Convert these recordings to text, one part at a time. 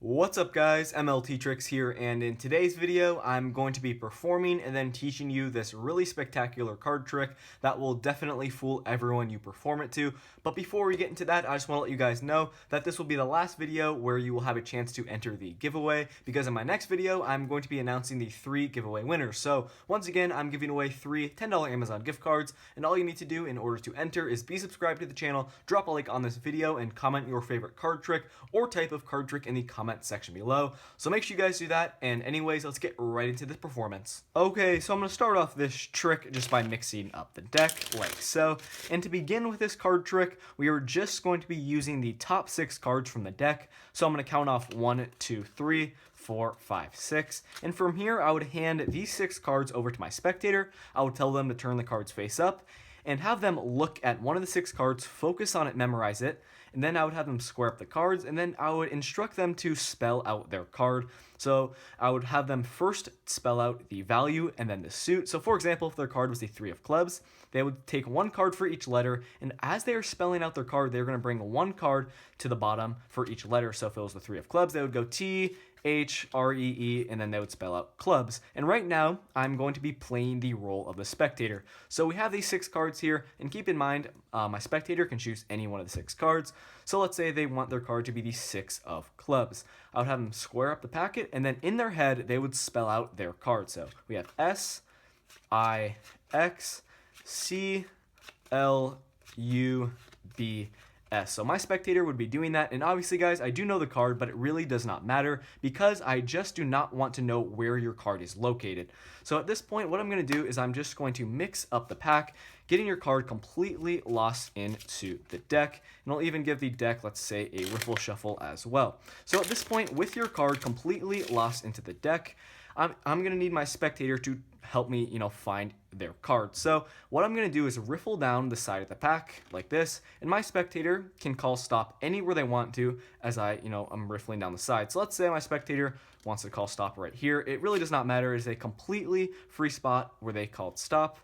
What's up guys, MLTricks here, and in today's video I'm going to be performing and then teaching you this really spectacular card trick that will definitely fool everyone you perform it to. But before we get into that, I just want to let you guys know that this will be the last video where you will have a chance to enter the giveaway, because in my next video I'm going to be announcing the 3 giveaway winners. So once again, I'm giving away 3 $10 Amazon gift cards, and all you need to do in order to enter is be subscribed to the channel, drop a like on this video, and comment your favorite card trick or type of card trick in the comment section below. So make sure you guys do that, and anyways, let's get right into this performance. Okay, so I'm going to start off this trick just by mixing up the deck like so. And to begin with this card trick, we are just going to be using the top 6 cards from the deck. So I'm going to count off 1, 2, 3, 4, 5, 6, and from here I would hand these 6 cards over to my spectator. I would tell them to turn the cards face up and have them look at one of the 6 cards, focus on it, memorize it, and then I would have them square up the cards, and then I would instruct them to spell out their card. So I would have them first spell out the value and then the suit. So for example, if their card was the 3 of clubs, they would take 1 card for each letter, and as they are spelling out their card, they're going to bring 1 card to the bottom for each letter. So if it was the 3 of clubs, they would go T, H, R, E, E, and then they would spell out clubs. And right now, I'm going to be playing the role of the spectator. So we have these 6 cards here, and keep in mind, my spectator can choose any one of the 6 cards. So let's say they want their card to be the 6 of clubs. I would have them square up the packet, and then in their head, they would spell out their card. So we have S, I, X, C, L, U, B, S. So my spectator would be doing that, and obviously guys, I do know the card, but it really does not matter because I just do not want to know where your card is located. So at this point, what I'm going to do is I'm just going to mix up the pack, getting your card completely lost into the deck, and I'll even give the deck, let's say, a riffle shuffle as well. So at this point, with your card completely lost into the deck, I'm going to need my spectator to help me, find their card. So what I'm going to do is riffle down the side of the pack like this, and my spectator can call stop anywhere they want to as I'm riffling down the side. So let's say my spectator wants to call stop right here. It really does not matter. It's a completely free spot where they called stop.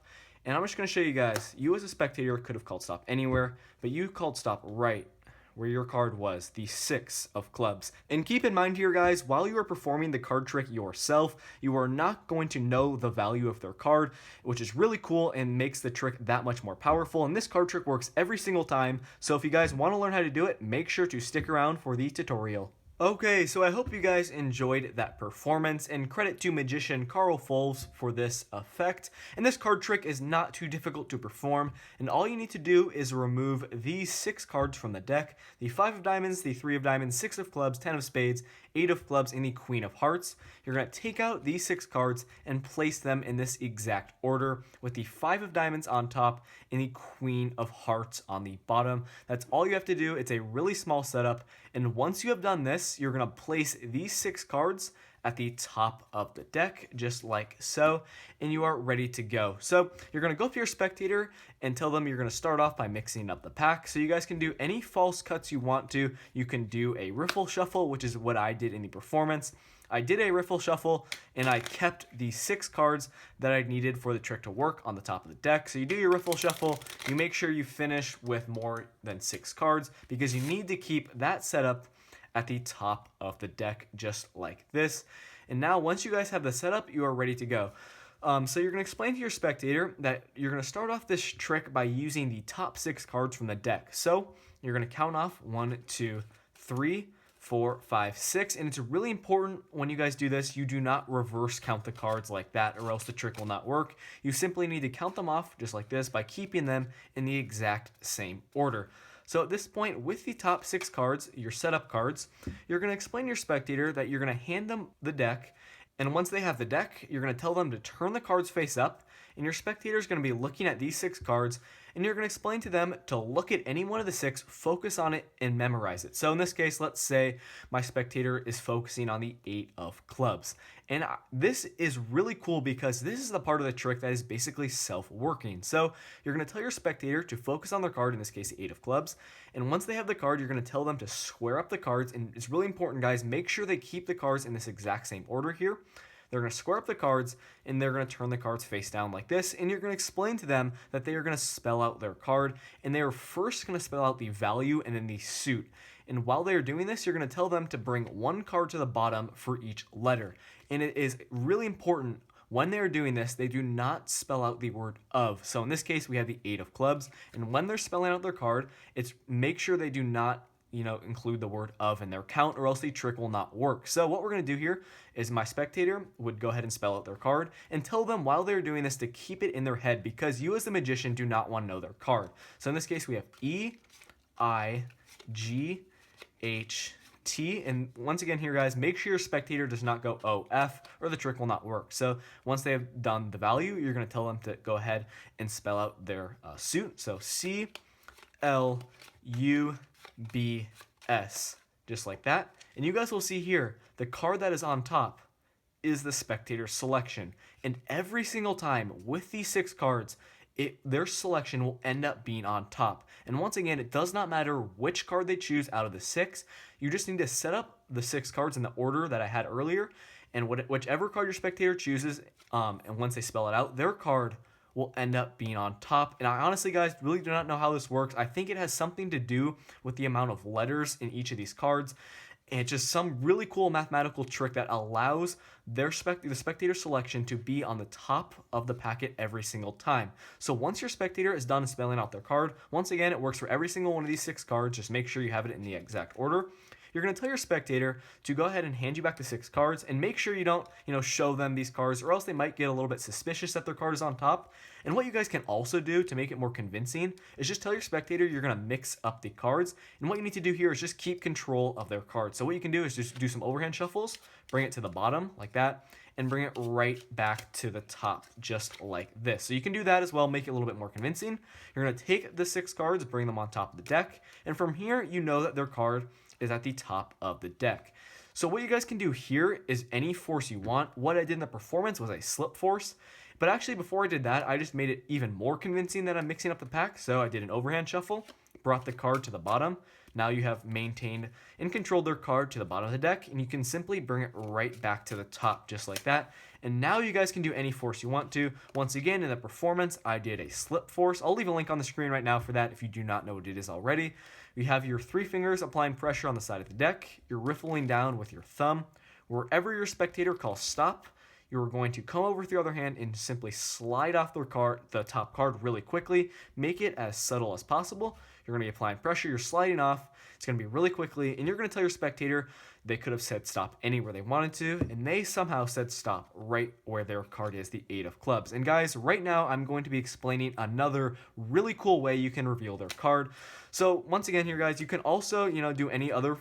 And I'm just going to show you guys, you as a spectator could have called stop anywhere, but you called stop right where your card was, the 6 of clubs. And keep in mind here guys, while you are performing the card trick yourself, you are not going to know the value of their card, which is really cool and makes the trick that much more powerful. And this card trick works every single time, so if you guys want to learn how to do it, make sure to stick around for the tutorial. Okay, so I hope you guys enjoyed that performance, and credit to magician Carl Folves for this effect. And this card trick is not too difficult to perform, and all you need to do is remove these 6 cards from the deck: the 5 of diamonds, the 3 of diamonds, 6 of clubs, 10 of spades, 8 of clubs, and the queen of hearts. You're going to take out these 6 cards and place them in this exact order, with the 5 of diamonds on top and the queen of hearts on the bottom. That's all you have to do. It's a really small setup, and once you have done this, you're going to place these 6 cards at the top of the deck, just like so, and you are ready to go. So you're going to go up to your spectator and tell them you're going to start off by mixing up the pack. So you guys can do any false cuts you want to. You can do a riffle shuffle, which is what I did in the performance. I did a riffle shuffle, and I kept the 6 cards that I needed for the trick to work on the top of the deck. So you do your riffle shuffle, you make sure you finish with more than 6 cards, because you need to keep that setup at the top of the deck, just like this. And now once you guys have the setup, you are ready to go. So you're going to explain to your spectator that you're going to start off this trick by using the top 6 cards from the deck. So you're going to count off 1, 2, 3, 4, 5, 6, and it's really important when you guys do this, you do not reverse count the cards like that, or else the trick will not work. You simply need to count them off just like this by keeping them in the exact same order. So at this point, with the top 6 cards, your setup cards, you're going to explain to your spectator that you're going to hand them the deck, and once they have the deck, you're going to tell them to turn the cards face up, and your spectator is going to be looking at these 6 cards, and you're going to explain to them to look at any one of the 6, focus on it, and memorize it. So in this case, let's say my spectator is focusing on the 8 of clubs. And this is really cool because this is the part of the trick that is basically self-working. So you're going to tell your spectator to focus on their card, in this case the 8 of clubs, and once they have the card, you're going to tell them to square up the cards, and it's really important, guys, make sure they keep the cards in this exact same order here. They're going to square up the cards, and they're going to turn the cards face down like this, and you're going to explain to them that they are going to spell out their card, and they are first going to spell out the value and then the suit. And while they're doing this, you're going to tell them to bring one card to the bottom for each letter. And it is really important when they're doing this, they do not spell out the word of. So in this case, we have the 8 of clubs. And when they're spelling out their card, it's make sure they do not include the word of in their count, or else the trick will not work. So what we're going to do here is my spectator would go ahead and spell out their card and tell them while they're doing this to keep it in their head, because you as the magician do not want to know their card. So in this case, we have E-I-G-H-T. And once again here, guys, make sure your spectator does not go O-F or the trick will not work. So once they have done the value, you're going to tell them to go ahead and spell out their suit. So C-L-U-B-S, just like that. And you guys will see here, the card that is on top is the spectator selection. And every single time with these 6 cards, their selection will end up being on top. And once again, it does not matter which card they choose out of the 6. You just need to set up the 6 cards in the order that I had earlier. And whichever card your spectator chooses, and once they spell it out, their card will end up being on top. And I honestly, guys, really do not know how this works. I think it has something to do with the amount of letters in each of these cards. And it's just some really cool mathematical trick that allows the spectator selection to be on the top of the packet every single time. So once your spectator is done spelling out their card, once again, it works for every single one of these 6 cards. Just make sure you have it in the exact order. You're going to tell your spectator to go ahead and hand you back the 6 cards, and make sure you don't, show them these cards, or else they might get a little bit suspicious that their card is on top. And what you guys can also do to make it more convincing is just tell your spectator you're going to mix up the cards. And what you need to do here is just keep control of their cards. So what you can do is just do some overhand shuffles, bring it to the bottom like that, and bring it right back to the top, just like this. So you can do that as well, make it a little bit more convincing. You're going to take the 6 cards, bring them on top of the deck, and from here, you know that their card is at the top of the deck. So what you guys can do here is any force you want. What I did in the performance was a slip force, but actually before I did that, I just made it even more convincing that I'm mixing up the pack. So I did an overhand shuffle, brought the card to the bottom. Now you have maintained and controlled their card to the bottom of the deck, and you can simply bring it right back to the top, just like that. And now you guys can do any force you want to. Once again, in the performance, I did a slip force. I'll leave a link on the screen right now for that if you do not know what it is already. You have your 3 fingers applying pressure on the side of the deck. You're riffling down with your thumb. Wherever your spectator calls stop, you're going to come over with your other hand and simply slide off the top card really quickly. Make it as subtle as possible. You're going to be applying pressure. You're sliding off. It's going to be really quickly. And you're going to tell your spectator they could have said stop anywhere they wanted to. And they somehow said stop right where their card is, the 8 of clubs. And guys, right now I'm going to be explaining another really cool way you can reveal their card. So once again here, guys, you can also, do any other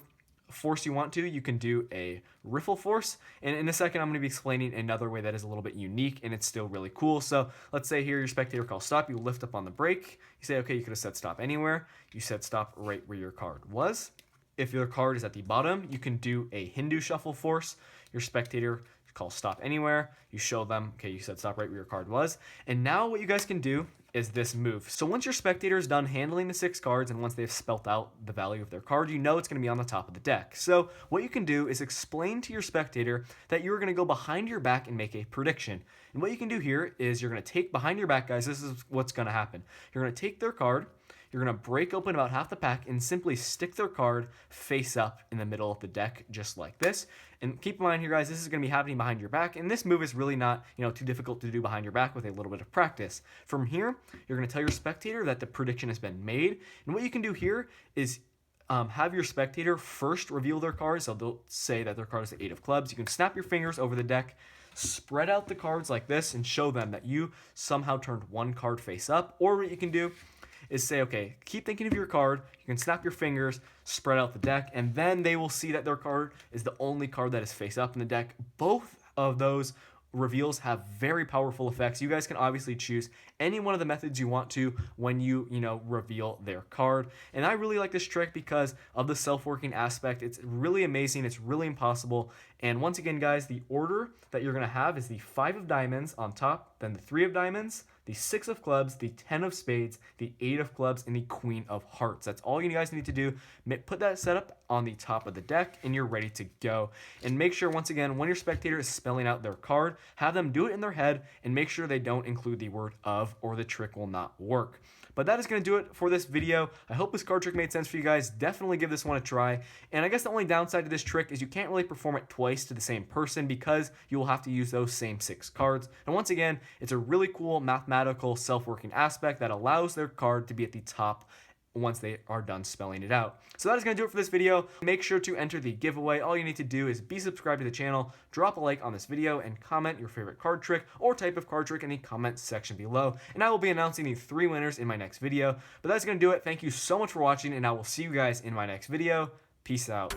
force you want to. You can do a riffle force, and in a second I'm going to be explaining another way that is a little bit unique and it's still really cool. So let's say here your spectator calls stop, you lift up on the break, you say okay, you could have said stop anywhere, you said stop right where your card was. If your card is at the bottom, you can do a Hindu shuffle force. Your spectator calls stop anywhere, you show them okay, you said stop right where your card was. And now what you guys can do is this move. So once your spectator is done handling the 6 cards, and once they've spelt out the value of their card, you know it's going to be on the top of the deck. So what you can do is explain to your spectator that you're going to go behind your back and make a prediction. And what you can do here is you're going to take behind your back, guys, this is what's going to happen. You're going to take their card, you're going to break open about half the pack and simply stick their card face up in the middle of the deck, just like this. And keep in mind here, guys, this is going to be happening behind your back, and this move is really not, too difficult to do behind your back with a little bit of practice. From here, you're going to tell your spectator that the prediction has been made, and what you can do here is have your spectator first reveal their card. So they'll say that their card is the 8 of clubs. You can snap your fingers over the deck, spread out the cards like this, and show them that you somehow turned one card face up. Or what you can do is say, okay, keep thinking of your card. You can snap your fingers, spread out the deck, and then they will see that their card is the only card that is face up in the deck. Both of those reveals have very powerful effects. You guys can obviously choose any one of the methods you want to when you reveal their card. And I really like this trick because of the self-working aspect. It's really amazing. It's really impossible. And once again, guys, the order that you're going to have is the 5 of diamonds on top, then the 3 of diamonds, the 6 of clubs, the 10 of spades, the 8 of clubs, and the queen of hearts. That's all you guys need to do. Put that setup on the top of the deck, and you're ready to go. And make sure, once again, when your spectator is spelling out their card, have them do it in their head, and make sure they don't include the word of, or the trick will not work. But that is going to do it for this video. I hope this card trick made sense for you guys. Definitely give this one a try. And I guess the only downside to this trick is you can't really perform it twice to the same person because you will have to use those same 6 cards. And once again, it's a really cool mathematical self-working aspect that allows their card to be at the top once they are done spelling it out. So that is going to do it for this video. Make sure to enter the giveaway. All you need to do is be subscribed to the channel, drop a like on this video, and comment your favorite card trick or type of card trick in the comment section below. And I will be announcing the 3 winners in my next video. But that's going to do it. Thank you so much for watching, and I will see you guys in my next video. Peace out.